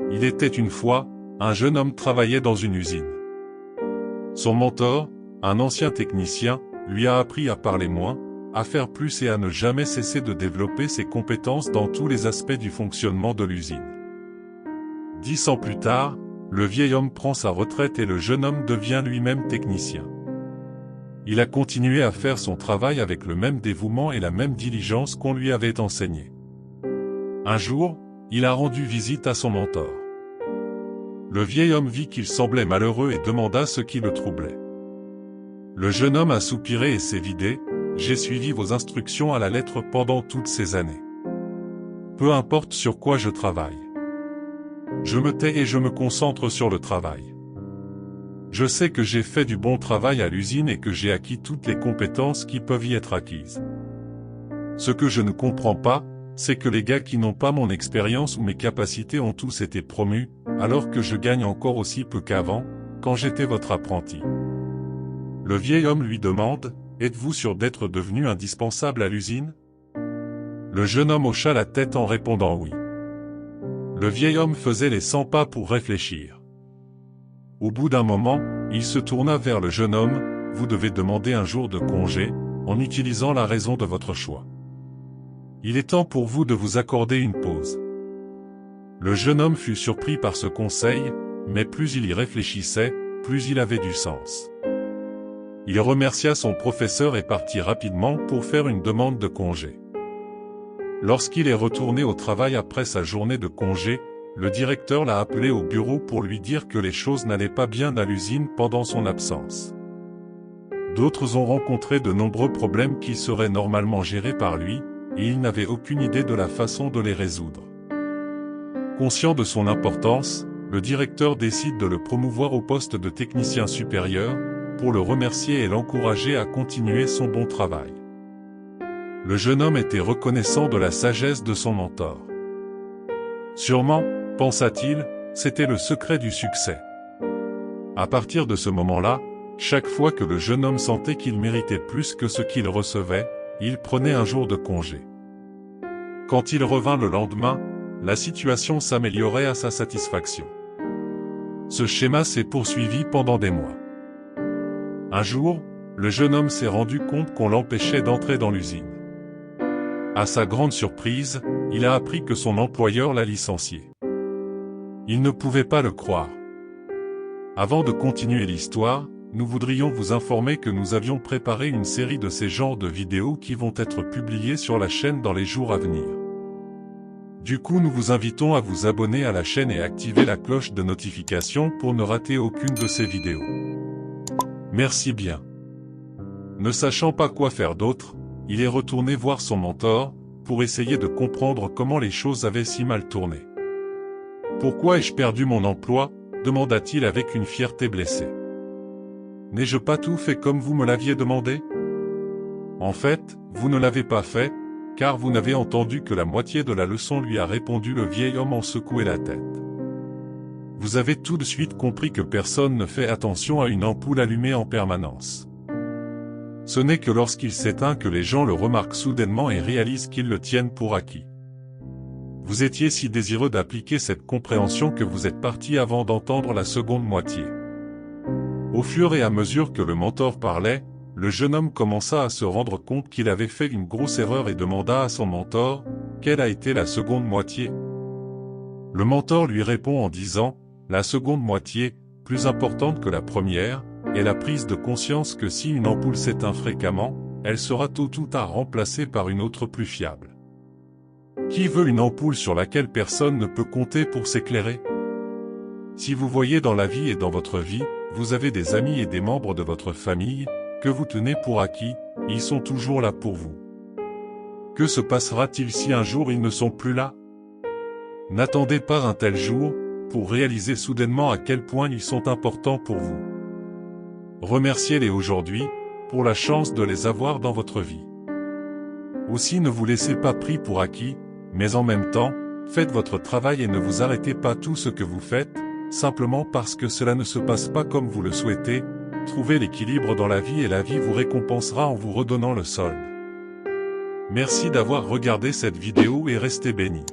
Il était une fois, un jeune homme travaillait dans une usine. Son mentor, un ancien technicien, lui a appris à parler moins, à faire plus et à ne jamais cesser de développer ses compétences dans tous les aspects du fonctionnement de l'usine. 10 ans plus tard, le vieil homme prend sa retraite et le jeune homme devient lui-même technicien. Il a continué à faire son travail avec le même dévouement et la même diligence qu'on lui avait enseigné. Un jour, il a rendu visite à son mentor. Le vieil homme vit qu'il semblait malheureux et demanda ce qui le troublait. Le jeune homme a soupiré et s'est vidé. « J'ai suivi vos instructions à la lettre pendant toutes ces années. Peu importe sur quoi je travaille. Je me tais et je me concentre sur le travail. Je sais que j'ai fait du bon travail à l'usine et que j'ai acquis toutes les compétences qui peuvent y être acquises. Ce que je ne comprends pas, c'est que les gars qui n'ont pas mon expérience ou mes capacités ont tous été promus, alors que je gagne encore aussi peu qu'avant, quand j'étais votre apprenti. » Le vieil homme lui demande: « Êtes-vous sûr d'être devenu indispensable à l'usine ?» Le jeune homme hocha la tête en répondant oui. Le vieil homme faisait les 100 pas pour réfléchir. Au bout d'un moment, il se tourna vers le jeune homme: « Vous devez demander un jour de congé, en utilisant la raison de votre choix. Il est temps pour vous de vous accorder une pause. » Le jeune homme fut surpris par ce conseil, mais plus il y réfléchissait, plus il avait du sens. Il remercia son professeur et partit rapidement pour faire une demande de congé. Lorsqu'il est retourné au travail après sa journée de congé, le directeur l'a appelé au bureau pour lui dire que les choses n'allaient pas bien à l'usine pendant son absence. D'autres ont rencontré de nombreux problèmes qui seraient normalement gérés par lui, et il n'avait aucune idée de la façon de les résoudre. Conscient de son importance, le directeur décide de le promouvoir au poste de technicien supérieur, pour le remercier et l'encourager à continuer son bon travail. Le jeune homme était reconnaissant de la sagesse de son mentor. Sûrement, pensa-t-il, c'était le secret du succès. À partir de ce moment-là, chaque fois que le jeune homme sentait qu'il méritait plus que ce qu'il recevait, il prenait un jour de congé. Quand il revint le lendemain, la situation s'améliorait à sa satisfaction. Ce schéma s'est poursuivi pendant des mois. Un jour, le jeune homme s'est rendu compte qu'on l'empêchait d'entrer dans l'usine. À sa grande surprise, il a appris que son employeur l'a licencié. Il ne pouvait pas le croire. Avant de continuer l'histoire, nous voudrions vous informer que nous avions préparé une série de ces genres de vidéos qui vont être publiées sur la chaîne dans les jours à venir. Du coup, nous vous invitons à vous abonner à la chaîne et activer la cloche de notification pour ne rater aucune de ces vidéos. Merci bien. Ne sachant pas quoi faire d'autre, il est retourné voir son mentor, pour essayer de comprendre comment les choses avaient si mal tourné. « Pourquoi ai-je perdu mon emploi ?» demanda-t-il avec une fierté blessée. « N'ai-je pas tout fait comme vous me l'aviez demandé ? En fait, vous ne l'avez pas fait, car vous n'avez entendu que la moitié de la leçon, lui a répondu le vieil homme en secouant la tête. Vous avez tout de suite compris que personne ne fait attention à une ampoule allumée en permanence. Ce n'est que lorsqu'il s'éteint que les gens le remarquent soudainement et réalisent qu'ils le tiennent pour acquis. Vous étiez si désireux d'appliquer cette compréhension que vous êtes parti avant d'entendre la seconde moitié. Au fur et à mesure que le mentor parlait, le jeune homme commença à se rendre compte qu'il avait fait une grosse erreur et demanda à son mentor: « Quelle a été la seconde moitié ?» Le mentor lui répond en disant: « La seconde moitié, plus importante que la première, est la prise de conscience que si une ampoule s'éteint fréquemment, elle sera tôt ou tard remplacée par une autre plus fiable. Qui veut une ampoule sur laquelle personne ne peut compter pour s'éclairer? Si vous voyez dans la vie et dans votre vie, vous avez des amis et des membres de votre famille, que vous tenez pour acquis, ils sont toujours là pour vous. Que se passera-t-il si un jour ils ne sont plus là? N'attendez pas un tel jour, pour réaliser soudainement à quel point ils sont importants pour vous. Remerciez-les aujourd'hui, pour la chance de les avoir dans votre vie. Aussi ne vous laissez pas pris pour acquis, mais en même temps, faites votre travail et ne vous arrêtez pas tout ce que vous faites, simplement parce que cela ne se passe pas comme vous le souhaitez. Trouvez l'équilibre dans la vie et la vie vous récompensera en vous redonnant le solde. Merci d'avoir regardé cette vidéo et restez bénis.